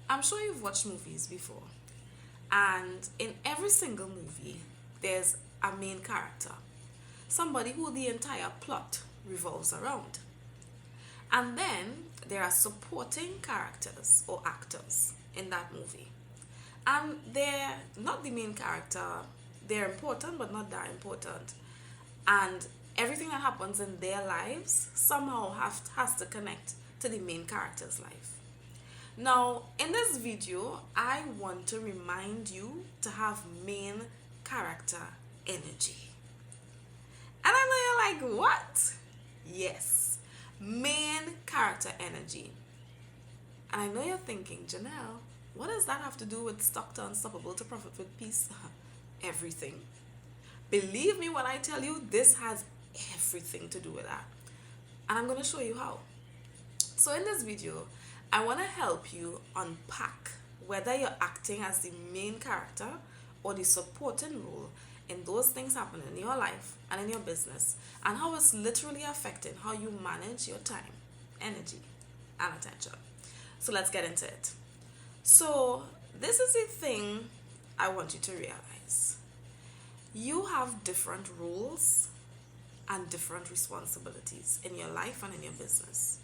I'm sure you've watched movies before, and in every single movie, there's a main character, somebody who the entire plot revolves around. And then there are supporting characters or actors in that movie. And they're not the main character, they're important but not that important. And everything that happens in their lives somehow has to connect to the main character's life. Now, in this video, I want to remind you to have main character energy. And I know you're like, what? Yes, main character energy. And I know you're thinking, Jenelle, what does that have to do with stuck to unstoppable to profit with peace? Everything. Believe me when I tell you, this has everything to do with that. And I'm going to show you how. So in this video, I want to help you unpack whether you're acting as the main character or the supporting role in those things happening in your life and in your business, and how it's literally affecting how you manage your time, energy, and attention. So let's get into it. So this is the thing I want you to realize. You have different roles and different responsibilities in your life and in your business.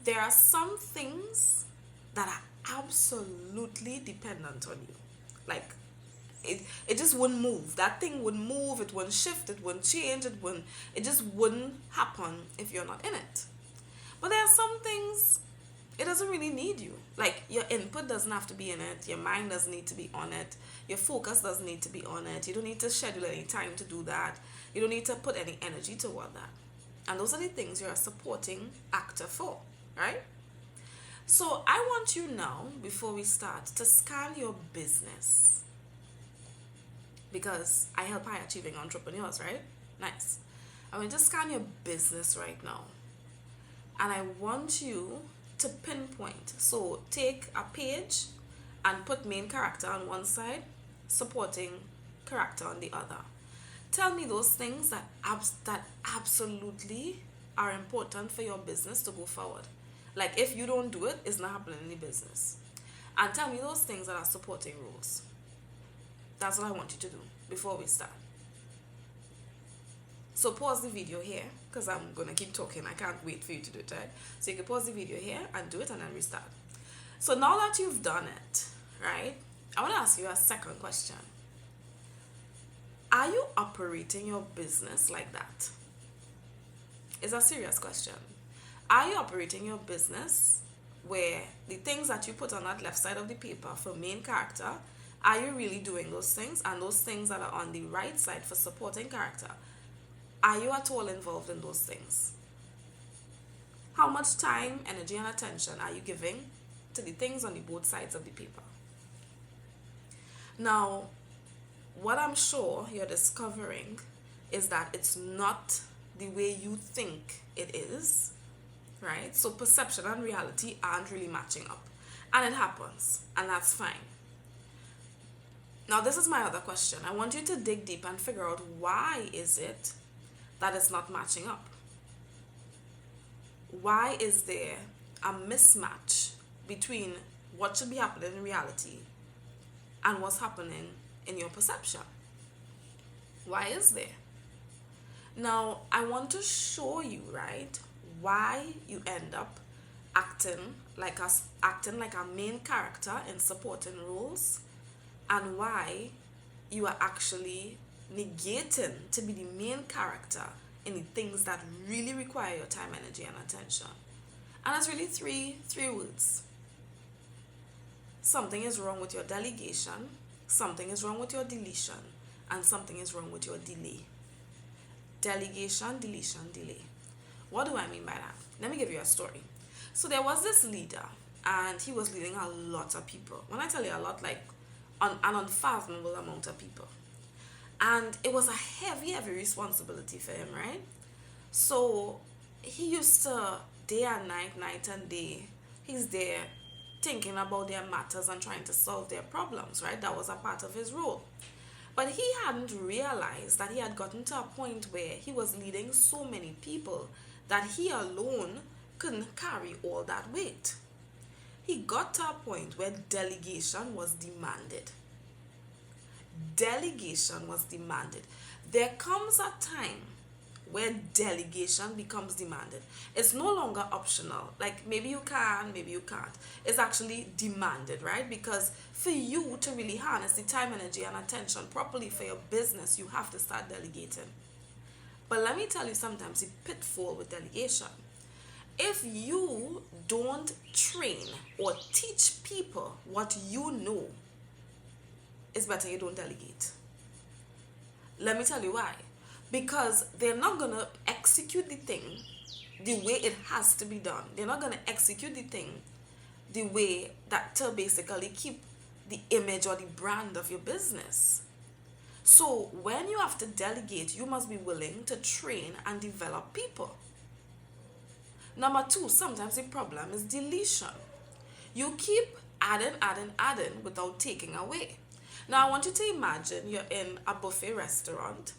There are some things that are absolutely dependent on you. Like, it just wouldn't move. That thing wouldn't move, it wouldn't shift, it wouldn't change, it just wouldn't happen if you're not in it. But there are some things it doesn't really need you. Like, your input doesn't have to be in it, your mind doesn't need to be on it, your focus doesn't need to be on it, you don't need to schedule any time to do that, you don't need to put any energy toward that. And those are the things you're a supporting actor for, right? So I want you now, before we start, to scan your business, because I help high achieving entrepreneurs, right? Nice. I want you to scan your business right now, and I want you to pinpoint. So take a page and put main character on one side, supporting character on the other. Tell me those things that absolutely are important for your business to go forward. Like, if you don't do it, it's not happening in the business. And tell me those things that are supporting roles. That's what I want you to do before we start. So pause the video here, because I'm going to keep talking. I can't wait for you to do it, right? So you can pause the video here and do it and then restart. So now that you've done it, right, I want to ask you a second question. Are you operating your business like that? It's a serious question. Are you operating your business where the things that you put on that left side of the paper for main character, are you really doing those things? And those things that are on the right side for supporting character, are you at all involved in those things? How much time, energy, and attention are you giving to the things on the both sides of the paper? Now, what I'm sure you're discovering is that it's not the way you think it is, right? So perception and reality aren't really matching up. And it happens, and that's fine. Now, this is my other question. I want you to dig deep and figure out, why is it that it's not matching up? Why is there a mismatch between what should be happening in reality and what's happening in your perception? Why is there? Now, I want to show you, right, why you end up acting like a main character in supporting roles, and why you are actually negating to be the main character in the things that really require your time, energy, and attention. And it's really three words. Something is wrong with your delegation, something is wrong with your deletion, and something is wrong with your delay. Delegation, deletion, delay. What do I mean by that? Let me give you a story. So there was this leader, and he was leading a lot of people. When I tell you a lot, like an unfathomable amount of people. And it was a heavy responsibility for him, right? So he used to, day and night and day, he's there thinking about their matters and trying to solve their problems, right? That was a part of his role. But he hadn't realized that he had gotten to a point where he was leading so many people that he alone couldn't carry all that weight. he got to a point where delegation was demanded. Delegation was demanded. There comes a time where delegation becomes demanded. It's no longer optional. Like maybe you can, maybe you can't. It's actually demanded, right? Because for you to really harness the time, energy, and attention properly for your business, you have to start delegating. But let me tell you sometimes the pitfall with delegation. If you don't train or teach people what you know, it's better you don't delegate. Let me tell you why. Because they're not going to execute the thing the way it has to be done. They're not going to execute the thing the way that to basically keep the image or the brand of your business. So when you have to delegate, you must be willing to train and develop people. Number two, sometimes the problem is deletion. You keep adding without taking away. Now I want you to imagine you're in a buffet restaurant,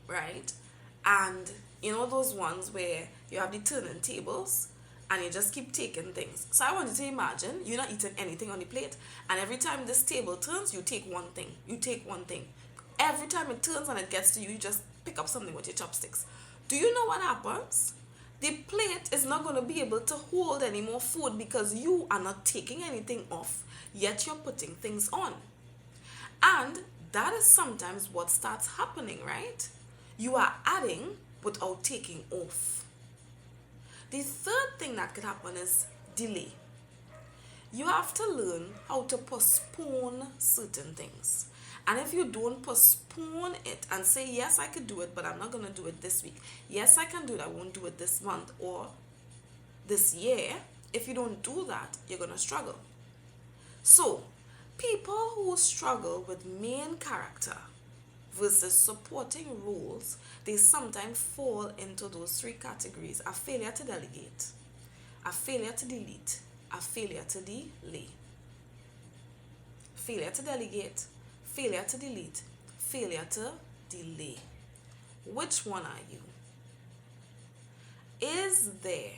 right? And you know those ones where you have the turning tables and you just keep taking things. So I want you to imagine you're not eating anything on the plate, and every time this table turns, you take one thing. You take one thing. Every time it turns and it gets to you, you just pick up something with your chopsticks. Do you know what happens? The plate is not going to be able to hold any more food because you are not taking anything off, yet you're putting things on. And that is sometimes what starts happening, right? You are adding without taking off. The third thing that could happen is delay. You have to learn how to postpone certain things. And if you don't postpone it and say, yes, I could do it, but I'm not going to do it this week. Yes, I can do it. I won't do it this month or this year. If you don't do that, you're going to struggle. So, people who struggle with main character versus supporting roles, they sometimes fall into those three categories: a failure to delegate, a failure to delete, a failure to delay. Failure to delegate, failure to delete, failure to delay. Which one are you? Is there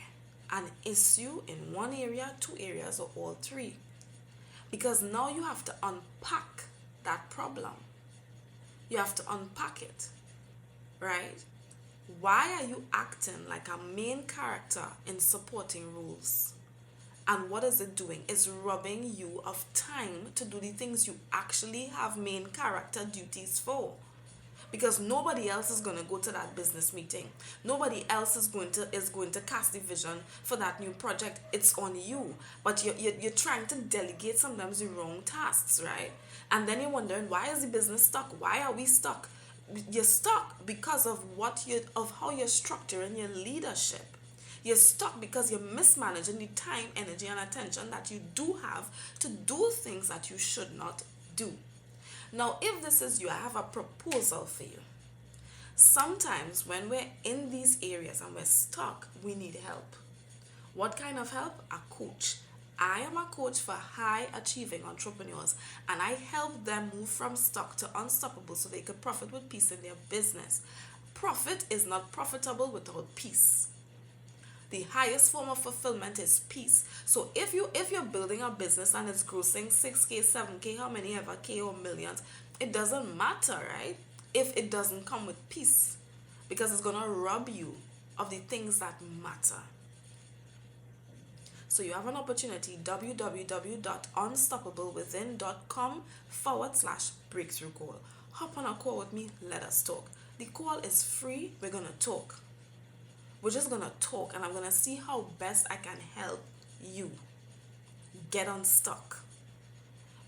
an issue in one area, two areas, or all three? Because now you have to unpack that problem. You have to unpack it, right? Why are you acting like a main character in supporting roles? And what is it doing? It's robbing you of time to do the things you actually have main character duties for. Because nobody else is going to go to that business meeting. Nobody else is going to cast the vision for that new project. It's on you. But you're trying to delegate sometimes the wrong tasks, right? And then you're wondering, why is the business stuck? Why are we stuck? You're stuck because of how you're structuring your leadership. You're stuck because you're mismanaging the time, energy, and attention that you do have to do things that you should not do. Now, if this is you, I have a proposal for you. Sometimes when we're in these areas and we're stuck, we need help. What kind of help? A coach. I am a coach for high achieving entrepreneurs, and I help them move from stuck to unstoppable so they could profit with peace in their business. Profit is not profitable without peace. The highest form of fulfillment is peace. So if you're building a business and it's grossing 6K, 7K, how many ever K or millions, it doesn't matter, right? If it doesn't come with peace, because it's going to rob you of the things that matter. So you have an opportunity, www.unstoppablewithin.com/breakthrough call. Hop on a call with me, let us talk. The call is free, we're going to talk. We're just going to talk, and I'm going to see how best I can help you get unstuck.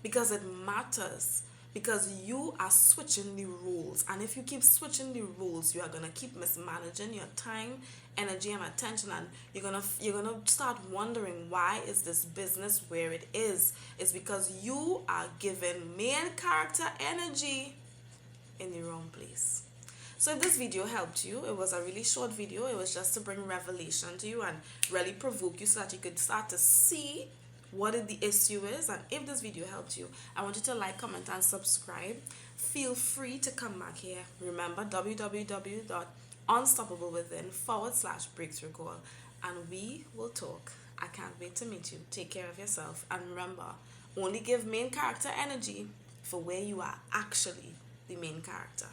Because it matters. Because you are switching the rules. And if you keep switching the rules, you are going to keep mismanaging your time, energy, and attention. And you're going to start wondering, why is this business where it is? It's because you are giving main character energy in the wrong place. So if this video helped you, it was a really short video. It was just to bring revelation to you and really provoke you so that you could start to see what the issue is. And if this video helped you, I want you to like, comment, and subscribe. Feel free to come back here. Remember, www.unstoppablewithin.com/breakthrough call. And we will talk. I can't wait to meet you. Take care of yourself. And remember, only give main character energy for where you are actually the main character.